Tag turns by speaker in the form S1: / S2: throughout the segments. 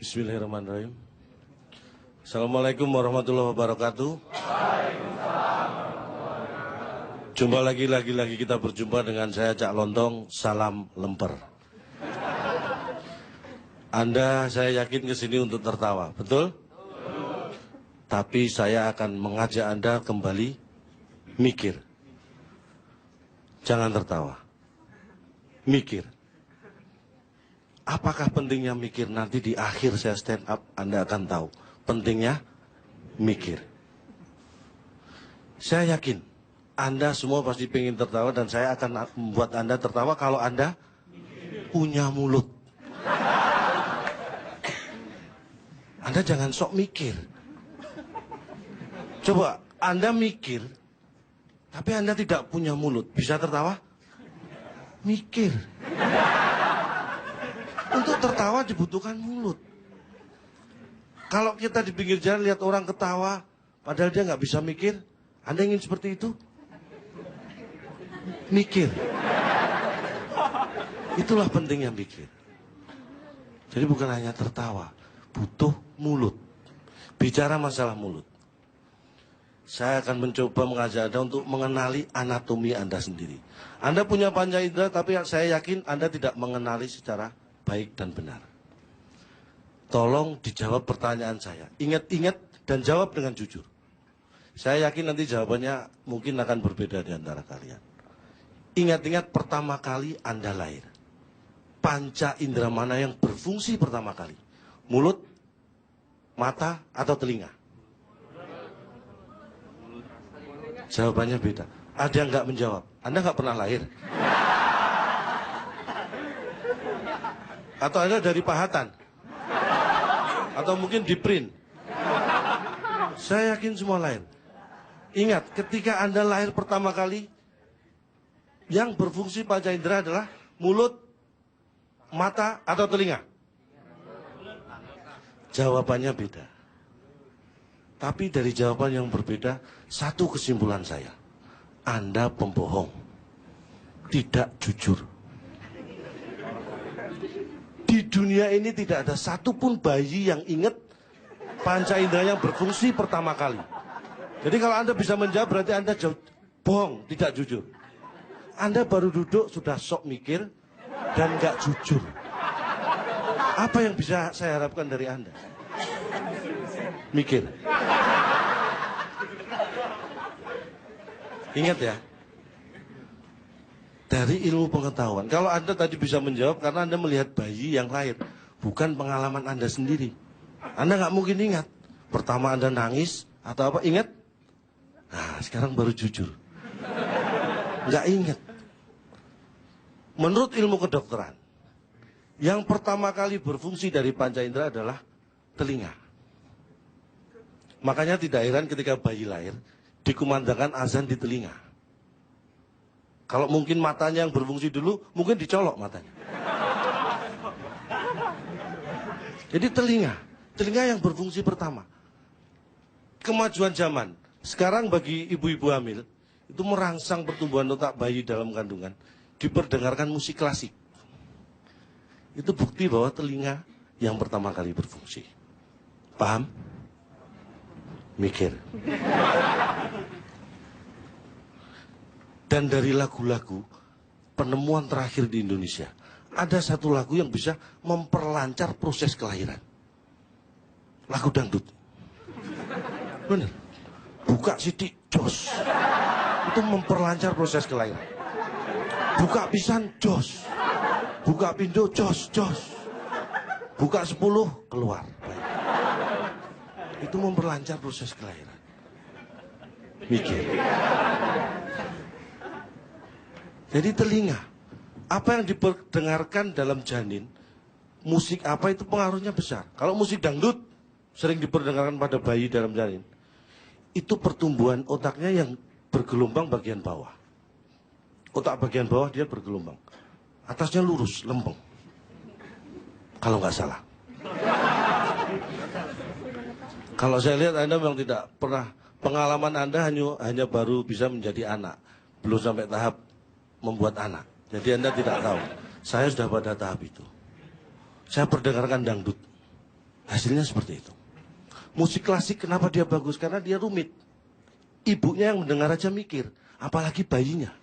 S1: Bismillahirrahmanirrahim. Assalamualaikum warahmatullahi wabarakatuh. Jumpa lagi kita berjumpa dengan saya Cak Lontong, salam lemper. Anda saya yakin kesini untuk tertawa, betul? Tapi saya akan mengajak Anda kembali mikir. Jangan tertawa. Mikir. Apakah pentingnya mikir? Nanti di akhir saya stand up, Anda akan tahu. Pentingnya mikir. Saya yakin Anda semua pasti pengen tertawa dan saya akan membuat Anda tertawa kalau Anda punya mulut. Anda jangan sok mikir. Coba Anda mikir, tapi Anda tidak punya mulut. Bisa tertawa? Mikir. Untuk tertawa dibutuhkan mulut. Kalau kita di pinggir jalan lihat orang ketawa, padahal dia nggak bisa mikir, Anda ingin seperti itu? Mikir. Itulah pentingnya mikir. Jadi bukan hanya tertawa, butuh mulut. Bicara masalah mulut. Saya akan mencoba mengajak Anda untuk mengenali anatomi Anda sendiri. Anda punya panca indera, tapi saya yakin Anda tidak mengenali secara baik dan benar. Tolong dijawab pertanyaan saya. Ingat-ingat dan jawab dengan jujur. Saya yakin nanti jawabannya mungkin akan berbeda di antara kalian. Ingat-ingat pertama kali Anda lahir. Panca indera mana yang berfungsi pertama kali? Mulut, mata, atau telinga? Jawabannya beda. Ada yang nggak menjawab. Anda nggak pernah lahir. Atau Anda dari pahatan? Atau mungkin di print? Saya yakin semua lahir. Ingat, ketika Anda lahir pertama kali, yang berfungsi panca indera adalah mulut, mata, atau telinga? Jawabannya beda. Tapi dari jawaban yang berbeda, satu kesimpulan saya. Anda pembohong. Tidak jujur. Di dunia ini tidak ada satupun bayi yang ingat panca indera yang berfungsi pertama kali. Jadi kalau Anda bisa menjawab berarti Anda bohong, tidak jujur. Anda baru duduk sudah sok mikir dan nggak jujur. Apa yang bisa saya harapkan dari Anda? Mikir. Ingat ya. Dari ilmu pengetahuan. Kalau Anda tadi bisa menjawab karena Anda melihat bayi yang lahir. Bukan pengalaman Anda sendiri. Anda nggak mungkin ingat. Pertama Anda nangis atau apa? Ingat? Nah, sekarang baru jujur. Nggak ingat. Menurut ilmu kedokteran, yang pertama kali berfungsi dari panca indera adalah telinga. Makanya tidak heran ketika bayi lahir, dikumandangkan azan di telinga. Kalau mungkin matanya yang berfungsi dulu, mungkin dicolok matanya. Jadi telinga yang berfungsi pertama. Kemajuan zaman. Sekarang bagi ibu-ibu hamil, itu merangsang pertumbuhan otak bayi dalam kandungan. Diperdengarkan musik klasik. Itu bukti bahwa telinga yang pertama kali berfungsi. Paham? Mikir. Dan dari lagu-lagu penemuan terakhir di Indonesia, ada satu lagu yang bisa memperlancar proses kelahiran. Lagu dangdut. Bener. Buka sidik, jos. Itu memperlancar proses kelahiran. Buka pisan, jos. Buka pintu, jos. Buka 10, keluar. Baik. Itu memperlancar proses kelahiran. Mikir. Jadi telinga, apa yang diperdengarkan dalam janin, musik apa itu pengaruhnya besar. Kalau musik dangdut sering diperdengarkan pada bayi dalam janin, itu pertumbuhan otaknya yang bergelombang bagian bawah. Otak bagian bawah dia bergelombang, atasnya lurus, lempeng. Kalau nggak salah. Kalau saya lihat Anda memang tidak pernah, pengalaman Anda hanya baru bisa menjadi anak, belum sampai tahap membuat anak. Jadi Anda tidak tahu. Saya sudah pada tahap itu. Saya perdengarkan dangdut. Hasilnya seperti itu. Musik klasik kenapa dia bagus? Karena dia rumit. Ibunya yang mendengar aja mikir, apalagi bayinya.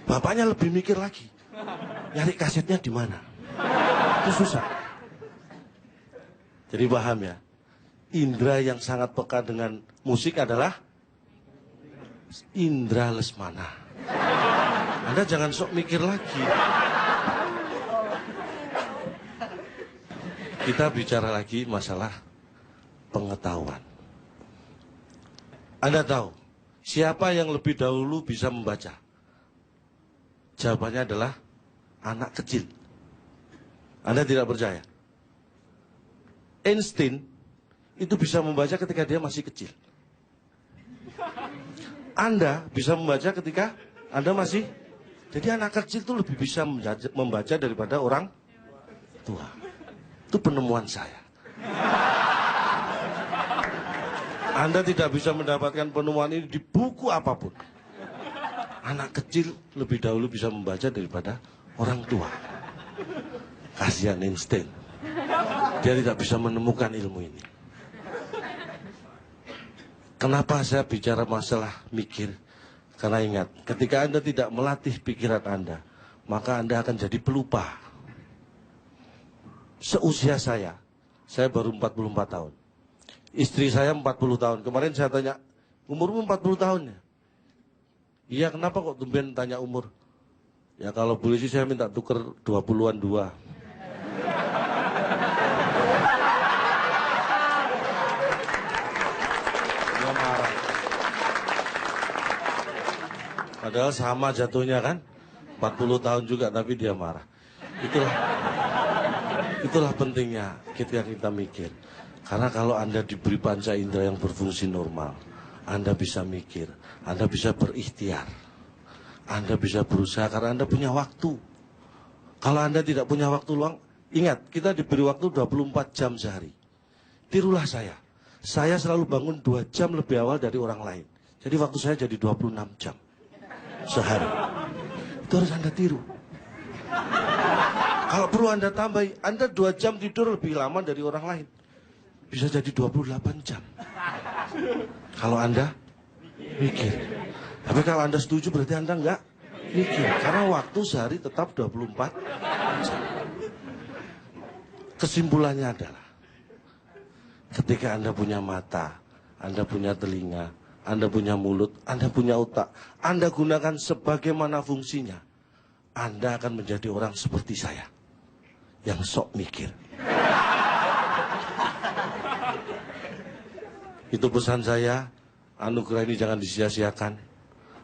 S1: Bapaknya lebih mikir lagi. Nyari kasetnya di mana? Itu susah. Jadi paham ya? Indra yang sangat peka dengan musik adalah indra lesmana. Anda jangan sok mikir lagi. Kita bicara lagi masalah pengetahuan. Anda tahu siapa yang lebih dahulu bisa membaca? Jawabannya adalah anak kecil. Anda tidak percaya? Einstein itu bisa membaca ketika dia masih kecil. Anda bisa membaca ketika Anda masih... Jadi anak kecil itu lebih bisa membaca daripada orang tua. Itu penemuan saya. Anda tidak bisa mendapatkan penemuan ini di buku apapun. Anak kecil lebih dahulu bisa membaca daripada orang tua. Kasihan Einstein. Dia tidak bisa menemukan ilmu ini. Kenapa saya bicara masalah mikir? Karena ingat, ketika Anda tidak melatih pikiran Anda, maka Anda akan jadi pelupa. Seusia saya baru 44 tahun. Istri saya 40 tahun. Kemarin saya tanya, umurmu 40 tahun ya? Iya, kenapa kok tumben tanya umur? Ya kalau boleh sih saya minta tuker 20-an 2. Dia marah. Padahal sama jatuhnya kan? 40 tahun juga tapi dia marah. Itulah pentingnya kita mikir. Karena kalau Anda diberi panca indera yang berfungsi normal, Anda bisa mikir, Anda bisa berikhtiar, Anda bisa berusaha karena Anda punya waktu. Kalau Anda tidak punya waktu luang, ingat, kita diberi waktu 24 jam sehari. Tirulah saya. Saya selalu bangun 2 jam lebih awal dari orang lain. Jadi waktu saya jadi 26 jam sehari. Itu harus Anda tiru. Kalau perlu Anda tambahi, Anda 2 jam tidur lebih lama dari orang lain. Bisa jadi 28 jam. Kalau Anda mikir. Tapi kalau Anda setuju berarti Anda enggak mikir. Karena waktu sehari tetap 24 jam. Kesimpulannya adalah, ketika Anda punya mata, Anda punya telinga, Anda punya mulut, Anda punya otak, Anda gunakan sebagaimana fungsinya, Anda akan menjadi orang seperti saya, yang sok mikir. Itu pesan saya, anugerah ini jangan disia-siakan.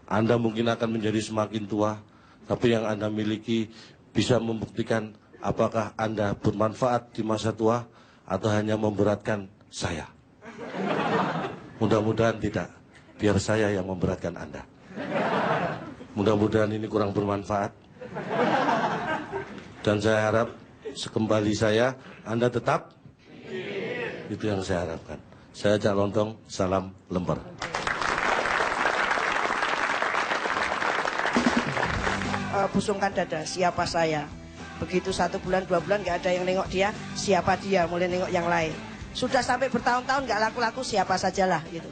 S1: Anda mungkin akan menjadi semakin tua, tapi yang Anda miliki bisa membuktikan apakah Anda bermanfaat di masa tua atau hanya memberatkan saya. Mudah-mudahan tidak, biar saya yang memberatkan Anda. Mudah-mudahan ini kurang bermanfaat. Dan saya harap sekembali saya, Anda tetap, itu yang saya harapkan. Saya Cak Lontong, salam lembar.
S2: Busungkan dada, siapa saya? Begitu 1 bulan, 2 bulan gak ada yang nengok dia, siapa dia? Mulai nengok yang lain. Sudah sampai bertahun-tahun gak laku-laku, siapa sajalah gitu.